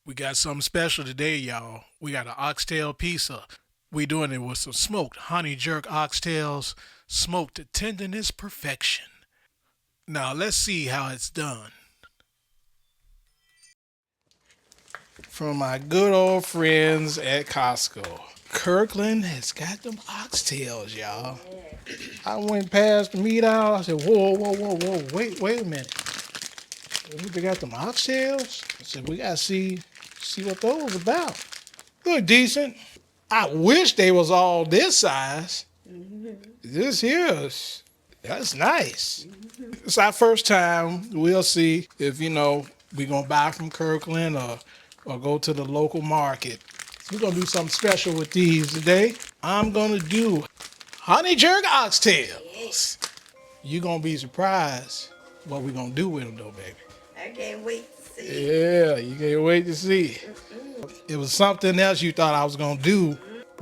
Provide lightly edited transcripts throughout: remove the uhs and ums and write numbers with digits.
We got something special today, y'all. We got an oxtail pizza. We doing it with some smoked honey jerk oxtails, smoked to tenderness perfection. Now let's see how it's done. From my good old friends at Costco. Kirkland has got them oxtails, y'all. I went past the meat aisle. I said, whoa, whoa, whoa, whoa, wait a minute. They got them oxtails? I said, we gotta see what those about. Look decent. I wish they was all this size. This here's that's nice. It's our first time. We'll see if we gonna buy from Kirkland or go to the local market. We're gonna do something special with these today. I'm gonna do honey jerk oxtails. You're gonna be surprised what we're gonna do with them though, baby. I can't wait to see. Yeah, you can't wait to see. It was something else you thought I was gonna do.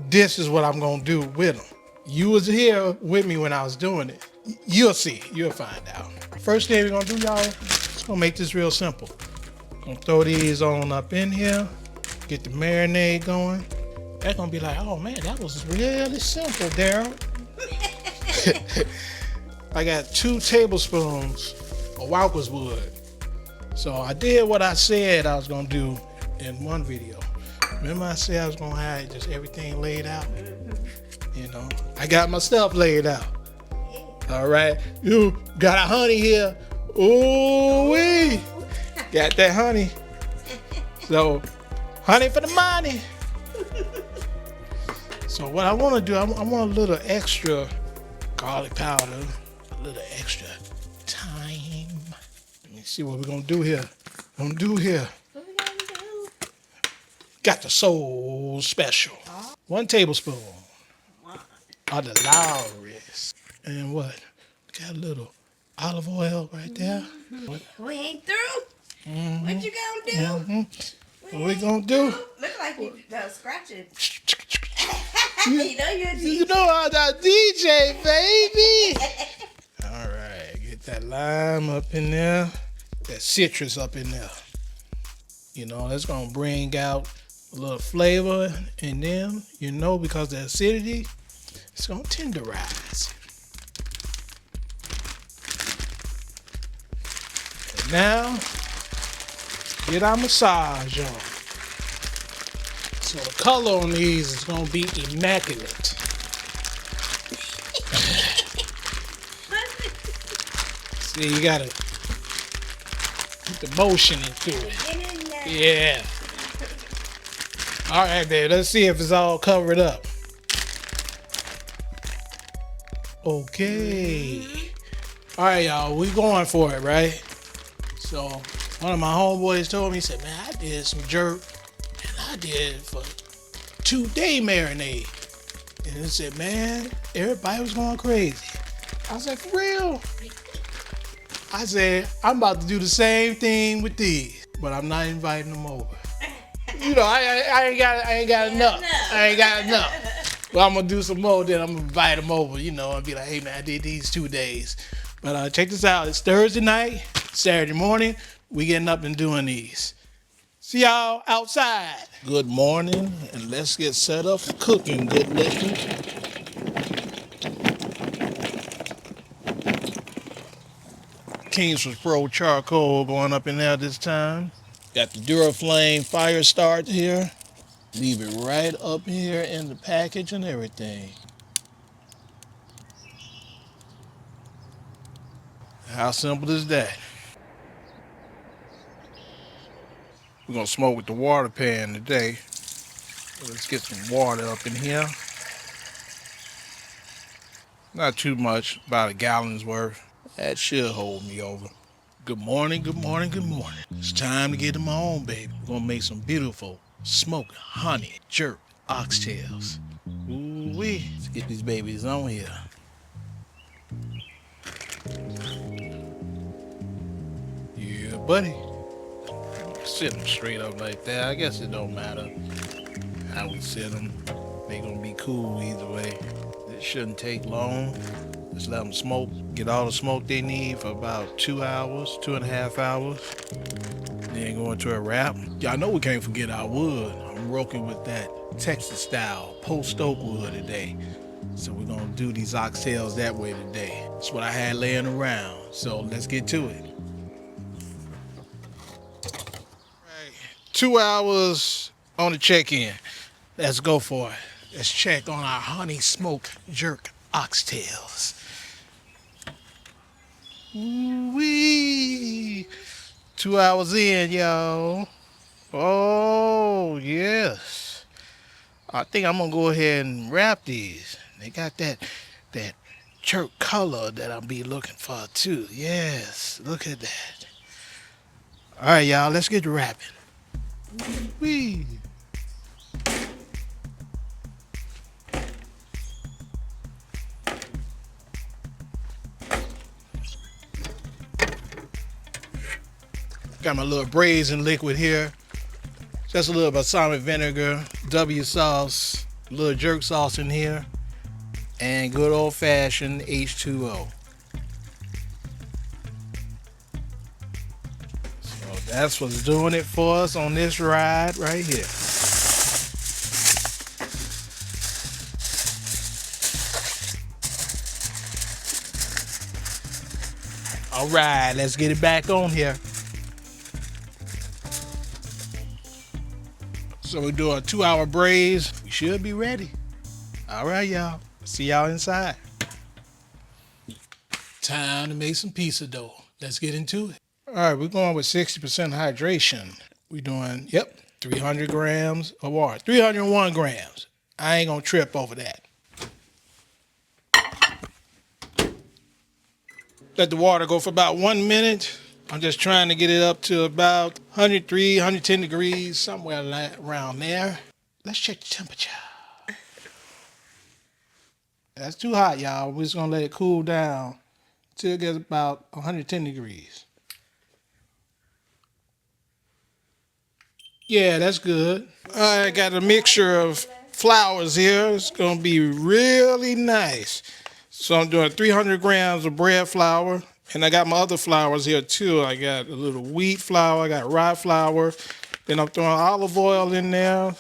This is what I'm gonna do with them. You was here with me when I was doing it. You'll see. You'll find out. First thing we're gonna do, y'all, it's gonna make this real simple. Gonna throw these on up in here. Get the marinade going. They're gonna be like, oh man, that was really simple, Darryl. I got 2 tablespoons of Walker's wood. So I did what I said I was gonna do in one video. Remember I said I was gonna have just everything laid out? I got my stuff laid out. All right, you got a honey here. Ooh wee, got that honey. So, honey for the money. So what I want to do, I want a little extra garlic powder, a little extra thyme. Let me see what we're gonna do here. What we gonna do? Got the soul special. 1 tablespoon of the Lowry's. And what? Got a little olive oil right there. We ain't through. What you gonna do? What we gonna do? Look like you scratching. You know you're a DJ. You know I'm a DJ, baby. All right, get that lime up in there. That citrus up in there. That's gonna bring out a little flavor, and then because the acidity, it's gonna tenderize. And now, get our massage on. So the color on these is gonna be immaculate. See, you gotta put the motion into it. Get in there. Yeah. All right, babe. Let's see if it's all covered up. Okay. All right, y'all. We going for it, right? So one of my homeboys told me, he said, "Man, I did some jerk, and I did it for 2-day marinade." And he said, "Man, everybody was going crazy." I was like, "For real?" I said, "I'm about to do the same thing with these, but I'm not inviting them over." I ain't got enough. I ain't got enough. Well, I'm gonna do some more. Then I'm gonna invite them over. And be like, "Hey man, I did these 2 days." But check this out. It's Thursday night, Saturday morning. We getting up and doing these. See y'all outside. Good morning, and let's get set up for cooking, good listeners. Kingsford Pro charcoal going up in there this time. Got the Duraflame fire start here. Leave it right up here in the package and everything. How simple is that? We're gonna smoke with the water pan today. So let's get some water up in here. Not too much, about a gallon's worth. That should hold me over. Good morning, good morning, good morning. It's time to get them on, baby. We're gonna make some beautiful smoked honey jerk oxtails. Ooh-wee. Let's get these babies on here. Yeah, buddy. Sit them straight up like that. I guess it don't matter how we sit them. They gonna be cool either way. It shouldn't take long. Just let them smoke, get all the smoke they need for about 2 hours, 2.5 hours. Then go into a wrap. Y'all know we can't forget our wood. I'm working with that Texas style post oak wood today. So we're gonna do these oxtails that way today. That's what I had laying around. So let's get to it. Right. 2 hours on the check-in. Let's go for it. Let's check on our honey smoked jerk oxtails. Ooh-wee. 2 hours in, y'all. Oh, yes. I think I'm gonna go ahead and wrap these. They got that jerk color that I'll be looking for too. Yes, look at that. All right, y'all, let's get to wrapping. Wee. Got my little braising liquid here. Just a little balsamic vinegar, W sauce, a little jerk sauce in here, and good old fashioned H2O. So that's what's doing it for us on this ride right here. All right, let's get it back on here. So we do a 2 hour braise. We should be ready. All right, y'all. See y'all inside. Time to make some pizza dough. Let's get into it. All right, we're going with 60% hydration. We're doing, 300 grams of water. 301 grams. I ain't gonna trip over that. Let the water go for about 1 minute. I'm just trying to get it up to about 103, 110 degrees, somewhere around there. Let's check the temperature. That's too hot, y'all. We're just gonna let it cool down till it gets about 110 degrees. Yeah, that's good. I got a mixture of flours here. It's gonna be really nice. So I'm doing 300 grams of bread flour. And I got my other flours here too. I got a little wheat flour, I got rye flour. Then I'm throwing olive oil in there, a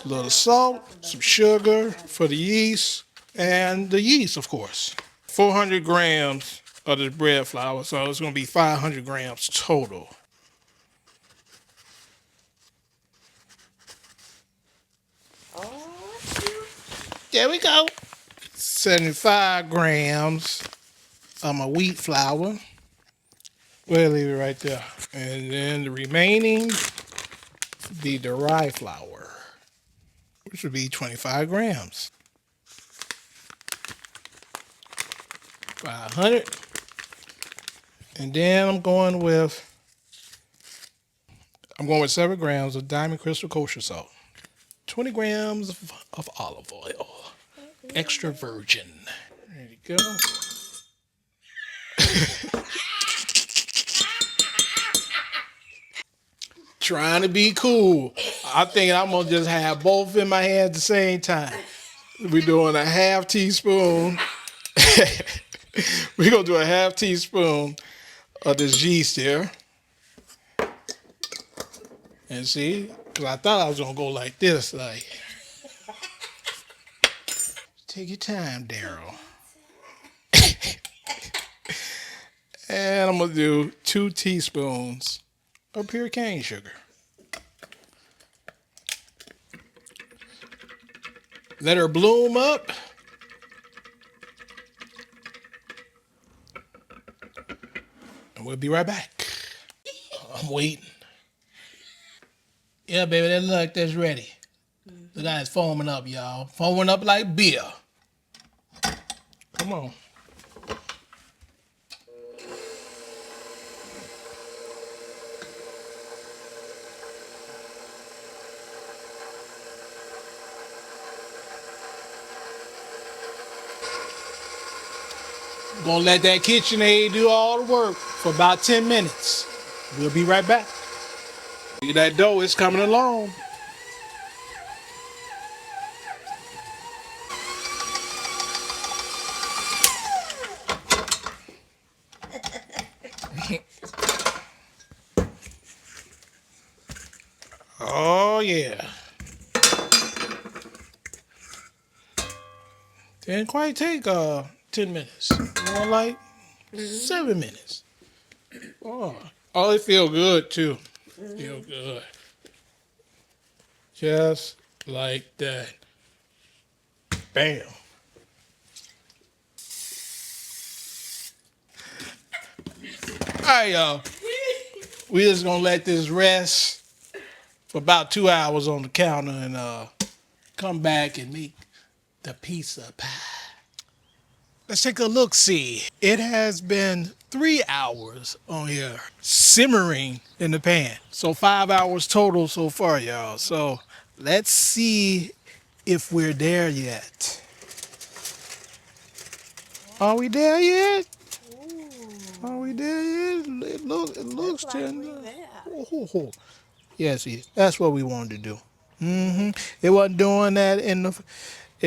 little salt, some sugar for the yeast, and the yeast, of course. 400 grams of this bread flour, so it's gonna be 500 grams total. There we go. 75 grams of my wheat flour. We'll leave it right there. And then the remaining be the rye flour, which would be 25 grams. 500. And then I'm going with 7 grams of Diamond Crystal kosher salt. 20 grams of olive oil. Extra virgin. There you go. Trying to be cool. I think I'm gonna just have both in my hand at the same time. We're doing a half teaspoon. We're gonna do a half teaspoon of this yeast here. And see, because I thought I was gonna go like this, like. Take your time, Darryl. And I'm gonna do 2 teaspoons of pure cane sugar. Let her bloom up. And we'll be right back. I'm waiting. Yeah, baby, that look like that's ready. Look how it's foaming up, y'all. Foaming up like beer. Come on. Gonna let that KitchenAid do all the work for about 10 minutes. We'll be right back. That dough is coming along. Oh yeah. Didn't quite take 10 minutes. More like 7 minutes. Oh. Oh, it feel good too. Feel good. Just like that. Bam. All right, y'all. We just gonna let this rest for about 2 hours on the counter and come back and make the pizza pie. Let's take a look see. It has been 3 hours on here simmering in the pan. So 5 hours total so far, y'all. So let's see if we're there yet. Are we there yet? Are we there yet? It looks Looks like tender. we there. Oh. Yeah, see, that's what we wanted to do. It wasn't doing that in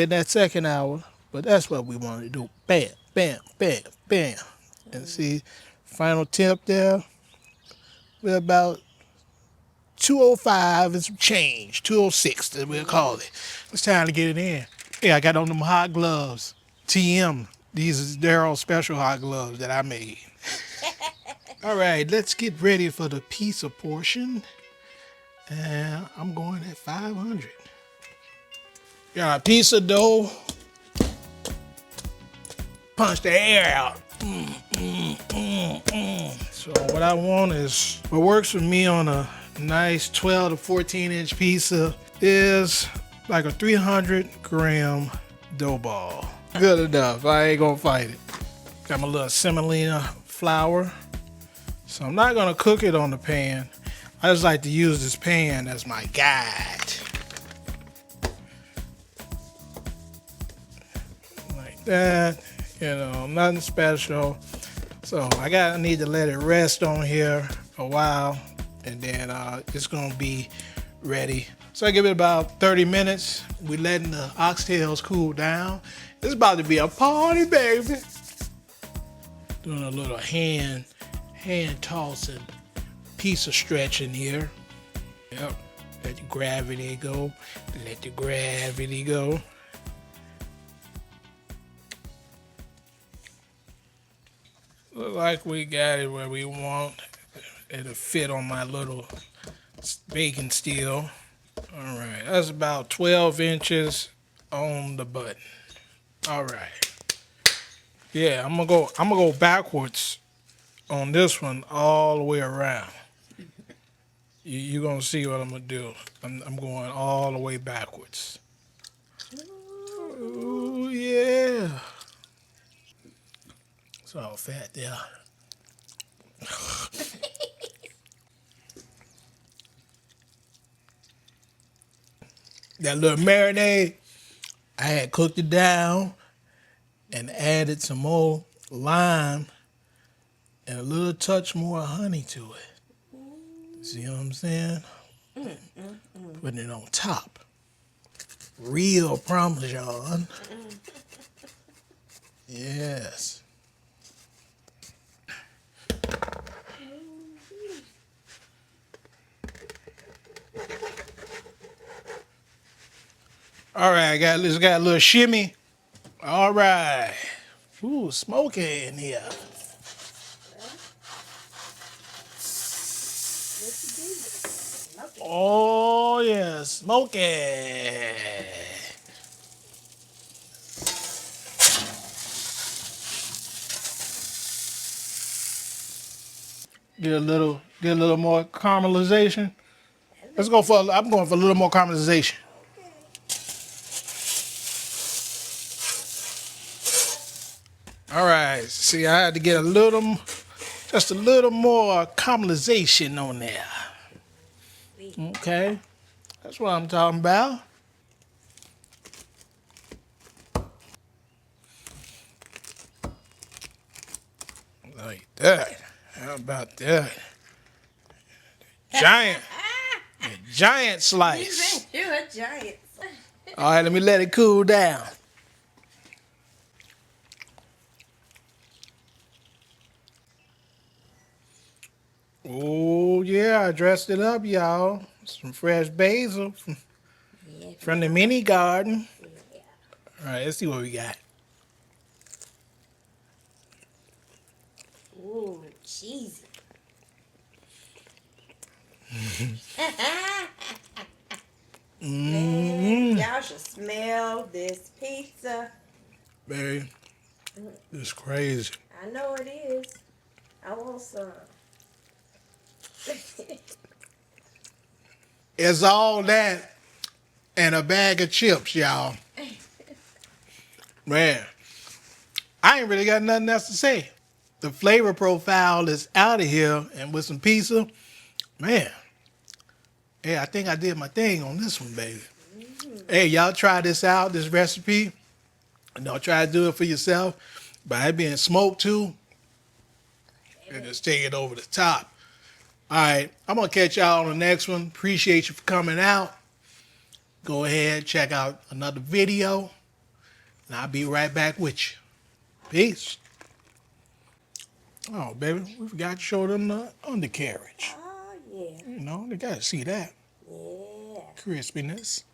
that second hour, but that's what we wanted to do. Bam, bam, bam, bam. And see, final tip there, we're about 205 and some change, 206 that we'll call it. It's time to get it in. Yeah, I got on them hot gloves. TM. These is Darryl special hot gloves that I made. All right, let's get ready for the pizza portion. And I'm going at 500. Got a piece of dough. Punch the air out. So what I want is, what works for me on a nice 12 to 14 inch pizza is like a 300 gram dough ball. Good enough. I ain't gonna fight it. Got my little semolina flour. So I'm not gonna cook it on the pan. I just like to use this pan as my guide. Like that, nothing special. So I need to let it rest on here a while, and then it's gonna be ready. So I give it about 30 minutes. We letting the oxtails cool down. It's about to be a party, baby. Doing a little hand tossing, piece of stretching here. Yep. Let the gravity go. Let the gravity go. Look like we got it where we want. It'll fit on my little baking steel. All right, that's about 12 inches on the button. All right. Yeah, I'm gonna go backwards on this one all the way around. You're gonna see what I'm gonna do. I'm going all the way backwards. Ooh, yeah. It's all fat there. That little marinade, I had cooked it down and added some more lime and a little touch more honey to it. See what I'm saying? Putting it on top. Real Parmesan. Yes. All right, got a little shimmy. All right. Ooh, smoky in here. Oh yeah, smoky. Get a little more caramelization. I'm going for a little more caramelization. All right, see, I had to get just a little more caramelization on there. Okay, that's what I'm talking about. Like that. How about that? Giant slice. You're a giant. All right, let me let it cool down. Oh yeah, I dressed it up, y'all. Some fresh basil Yeah. from the mini garden. Yeah. All right, let's see what we got. Ooh, cheesy. Man, y'all should smell this pizza. Baby, it's crazy. I know it is. I want some. It's all that and a bag of chips, y'all. Man, I ain't really got nothing else to say. The flavor profile is out of here, and with some pizza, man. Hey, I think I did my thing on this one, baby. Hey, y'all try this out, this recipe. Don't try to do it for yourself. By it being smoked too, and just take it over the top. All right, I'm going to catch y'all on the next one. Appreciate you for coming out. Go ahead, check out another video, and I'll be right back with you. Peace. Oh, baby, we forgot to show them the undercarriage. Oh, yeah. You know, they got to see that Yeah. crispiness.